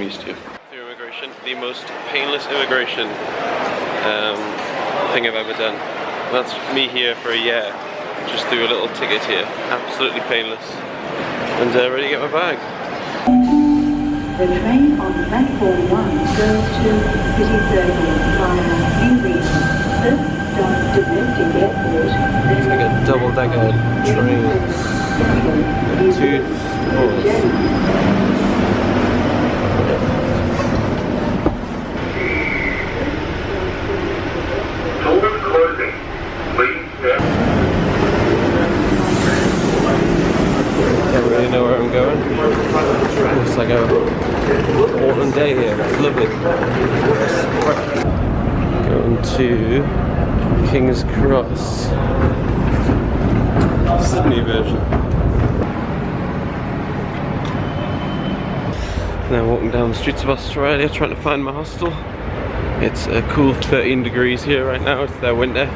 used to. Through immigration, the most painless immigration thing I've ever done. And that's me here for a year, just through a little ticket here. Absolutely painless. And ready to get my bag. The train on platform 1 goes to City Circle via New Region. First stop domestic airport. It's like a double-decker train. 2 floors. Doors closing. Please Don't really know where I'm going. Looks like a autumn day here. It's lovely. Going to King's Cross. Sydney version. Now walking down the streets of Australia trying to find my hostel. It's a cool 13 degrees here right now. It's their winter.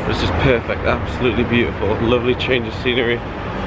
It's just perfect, absolutely beautiful. Lovely change of scenery,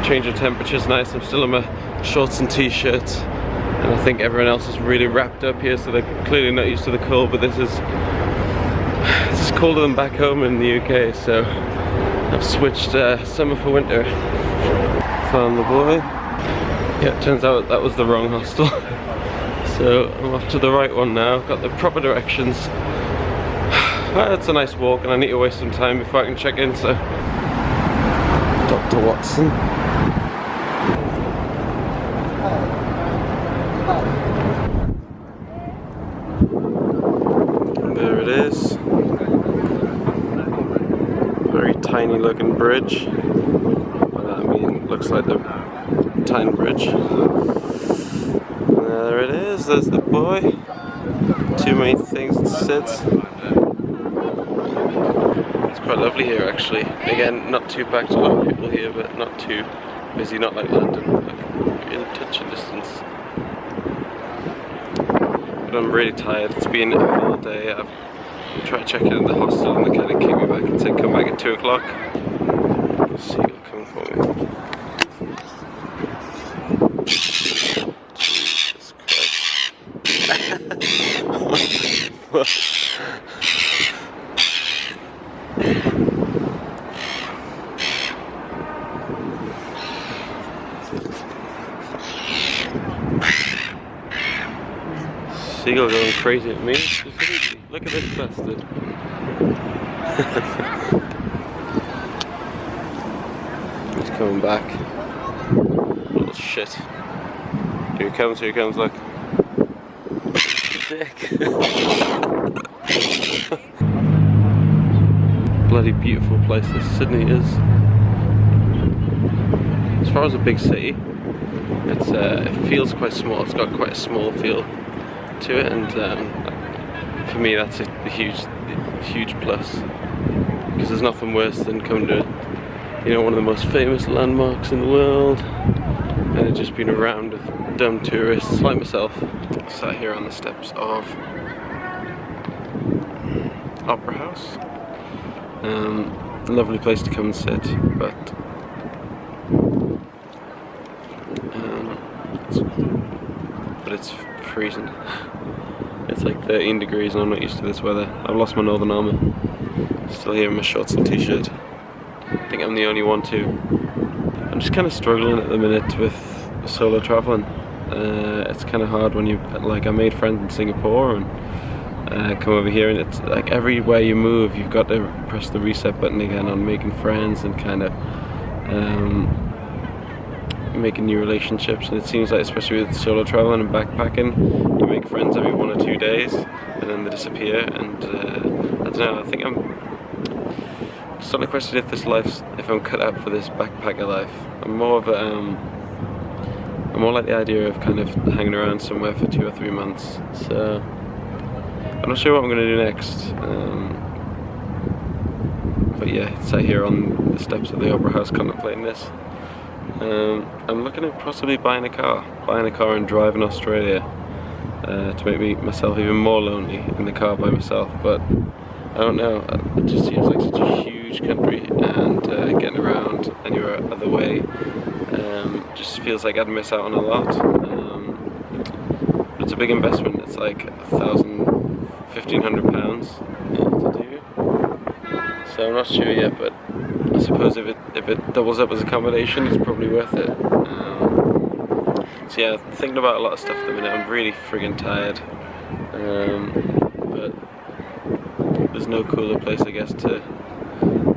change of temperatures, nice. I'm still in my shorts and t-shirts, and I think everyone else is really wrapped up here, so they're clearly not used to the cold, but this is colder than back home in the UK, so I've switched summer for winter. Found the boy. Yeah, it turns out that was the wrong hostel. So I'm off to the right one now, got the proper directions. It's a nice walk and I need to waste some time before I can check in, so. Dr. Watson. And there it is. Very tiny looking bridge. I mean, looks like the Tyne Bridge. There it is, there's the boy. Too many things to sit. It's quite lovely here actually. Again, not too packed, a lot of people here, but not too busy, not like London, like in touching distance. But I'm really tired, it's been a whole day. I've tried to check in at the hostel and they kind of kicked me back and said come back at 2 o'clock. Seagull coming for me. Seagull going crazy at me. Look at this bastard. He's coming back. Little shit. Here he comes, look. Dick. Bloody beautiful place this Sydney is. As far as a big city, it feels quite small. It's got quite a small feel to it, and for me that's a huge plus, because there's nothing worse than coming to, you know, one of the most famous landmarks in the world and it just been around with dumb tourists like myself. Sat here on the steps of Opera House. Lovely place to come and sit, but it's freezing. It's like 13 degrees and I'm not used to this weather. I've lost my northern armour. Still here in my shorts and t-shirt. I think I'm the only one too. I'm just kind of struggling at the minute with solo travelling. It's kind of hard when you, like, I made friends in Singapore and come over here, and it's like everywhere you move you've got to press the reset button again on making friends and kind of making new relationships. And it seems like, especially with solo traveling and backpacking, you make friends every 1 or 2 days and then they disappear. And I don't know, I think I'm starting to question if I'm cut out for this backpacker life. I'm more of a I'm more like the idea of kind of hanging around somewhere for 2 or 3 months. So I'm not sure what I'm going to do next. But yeah, sat here on the steps of the Opera House contemplating this. I'm looking at possibly buying a car and driving Australia to make myself even more lonely in the car by myself. But I don't know, it just seems like such a huge country, and getting around anywhere other way just feels like I'd miss out on a lot. But it's a big investment. It's like £1,500 to do. So I'm not sure yet, but I suppose if it doubles up as accommodation, it's probably worth it. So yeah, thinking about a lot of stuff at the minute. I'm really friggin' tired, but there's no cooler place, I guess, to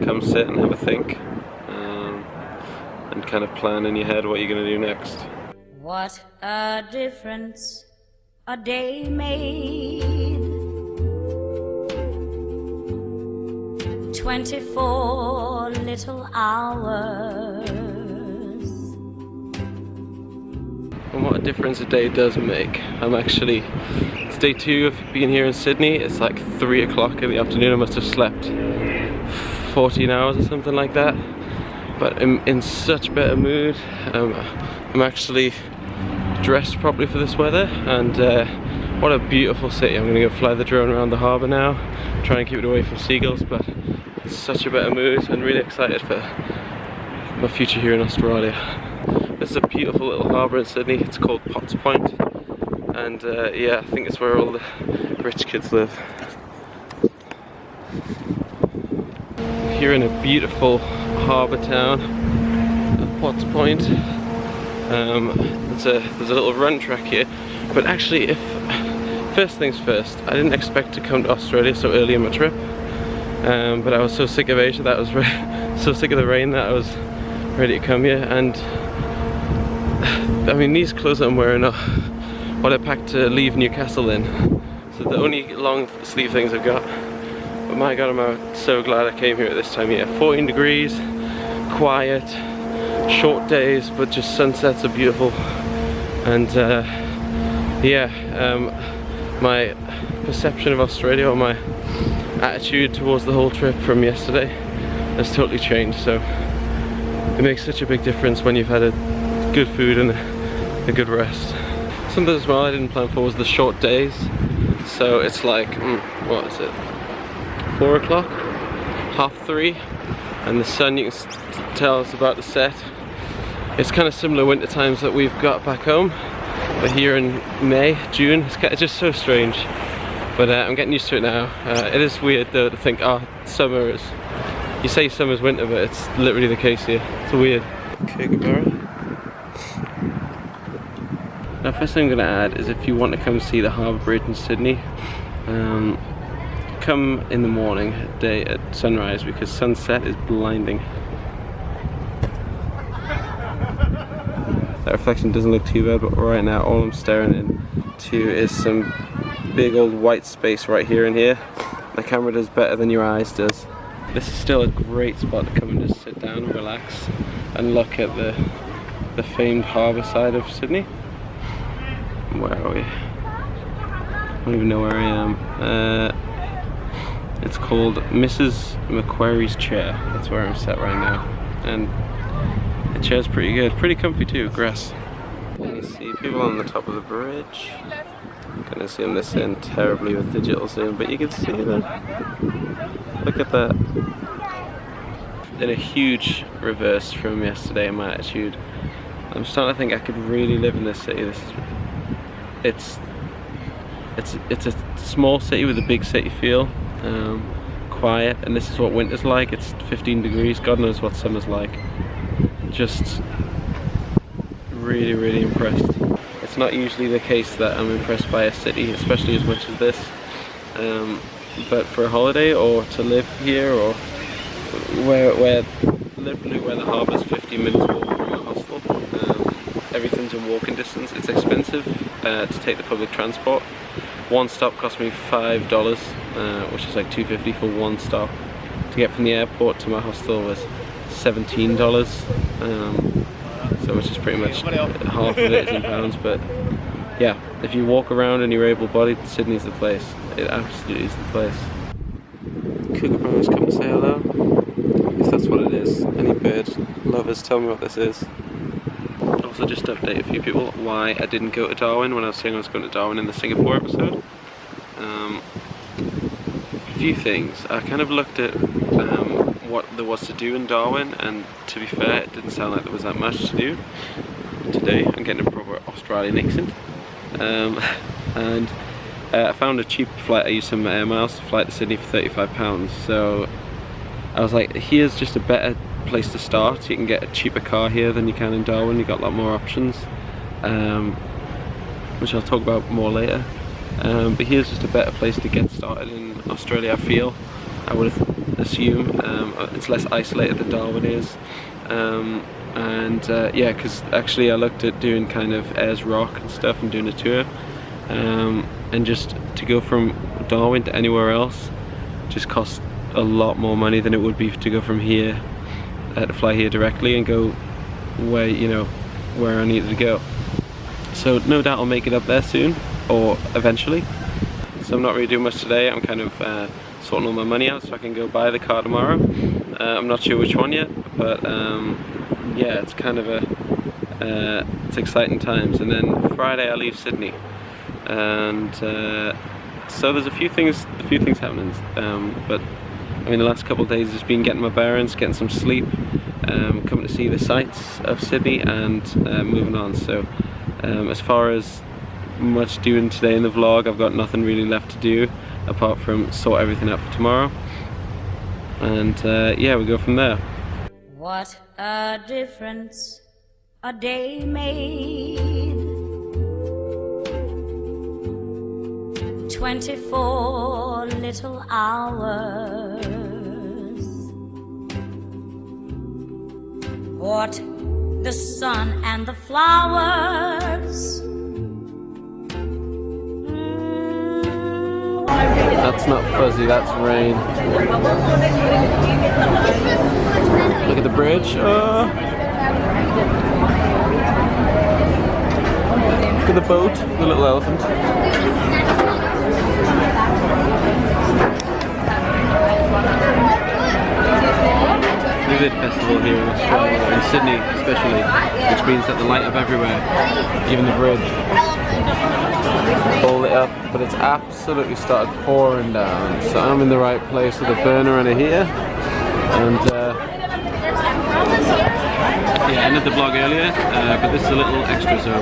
come sit and have a think, and kind of plan in your head what you're going to do next. What a difference a day made. 24 little hours. And what a difference a day does make. It's day 2 of being here in Sydney. It's like 3 o'clock in the afternoon. I must have slept 14 hours or something like that. But I'm in such better mood. I'm actually dressed properly for this weather, and what a beautiful city. I'm gonna go fly the drone around the harbour now, try and keep it away from seagulls, but it's such a better mood and really excited for my future here in Australia. This is a beautiful little harbour in Sydney. It's called Potts Point, and yeah, I think it's where all the rich kids live. Here in a beautiful harbour town of Potts Point. There's a little run track here, but actually, first things first, I didn't expect to come to Australia so early in my trip, but I was so sick of Asia that I was so sick of the rain that I was ready to come here. And I mean, these clothes that I'm wearing are what I packed to leave Newcastle in, so the only long sleeve things I've got. But my god, I'm so glad I came here at this time of year. 14 degrees, quiet, short days, but just sunsets are beautiful. And yeah, my perception of Australia, or my attitude towards the whole trip from yesterday, has totally changed. So it makes such a big difference when you've had a good food and a good rest. Something as well I didn't plan for was the short days. So it's like, what is it? 4 o'clock, 3:30, and the sun, you can tell, is about to set. It's kind of similar winter times that we've got back home, but here in May, June, it's just so strange. But I'm getting used to it now. It is weird though to think, oh, summer is, you say summer's winter, but it's literally the case here. It's weird. Kookaburra. Now, first thing I'm going to add is, if you want to come see the Harbour Bridge in Sydney, come in the morning, at sunrise, because sunset is blinding. That reflection doesn't look too bad, but right now all I'm staring into is some big old white space right here and here. The camera does better than your eyes does. This is still a great spot to come and just sit down and relax and look at the famed harbour side of Sydney. Where are we? I don't even know where I am. It's called Mrs. Macquarie's Chair. That's where I'm sat right now. And the chair's pretty good, pretty comfy too, grass. And you see people on the top of the bridge. I'm gonna zoom this in terribly with digital zoom, but you can see them. Look at that. In a huge reverse from yesterday in my attitude. I'm starting to think I could really live in this city. It's a small city with a big city feel. Quiet, and this is what winter's like. It's 15 degrees, God knows what summer's like. Just really impressed. It's not usually the case that I'm impressed by a city, especially as much as this, but for a holiday or to live here, or literally where the harbour's 15 minutes walk from my hostel, everything's in walking distance. It's expensive to take the public transport. One stop cost me $5, which is like $2.50 for one stop. To get from the airport to my hostel was $17, so which is pretty much half of it is in pounds. But yeah, if you walk around and you're able-bodied, Sydney's the place. It absolutely is the place. Kookaburras, come and say hello, if that's what it is. Any bird lovers, tell me what this is. Also, just to update a few people why I didn't go to Darwin when I was saying I was going to Darwin in the Singapore episode. A few things. I kind of looked at what there was to do in Darwin, and to be fair, it didn't sound like there was that much to do. Today I'm getting a proper Australian accent. and I found a cheap flight. I used some air miles to fly to Sydney for £35, so I was like, here's just a better place to start. You can get a cheaper car here than you can in Darwin. You've got a lot more options, which I'll talk about more later. But here's just a better place to get started in Australia, I feel. I would assume. It's less isolated than Darwin is. Yeah, because actually I looked at doing kind of Ayers Rock and stuff and doing a tour. And just to go from Darwin to anywhere else just costs a lot more money than it would be to go from here, to fly here directly and go where, you know, where I needed to go. So no doubt I'll make it up there soon, or eventually. So I'm not really doing much today. I'm kind of sorting all my money out so I can go buy the car tomorrow. I'm not sure which one yet, but yeah, it's kind of it's exciting times. And then Friday I leave Sydney, and so there's a few things happening. But I mean, the last couple of days has been getting my bearings, getting some sleep, coming to see the sights of Sydney, and moving on. So as far as much doing today in the vlog, I've got nothing really left to do apart from sort everything out for tomorrow, and yeah, we go from there. What a difference a day made. 24 little hours. What the sun and the flowers. That's not fuzzy, that's rain. Look at the bridge. Oh. Look at the boat, the little elephant. Vivid festival here in Australia, in Sydney especially, which means that the light up everywhere, even the bridge. All lit up, but it's absolutely started pouring down. So I'm in the right place with a burner and a heater, and yeah, I ended the vlog earlier, but this is a little extra, so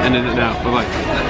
ending it now. Bye bye.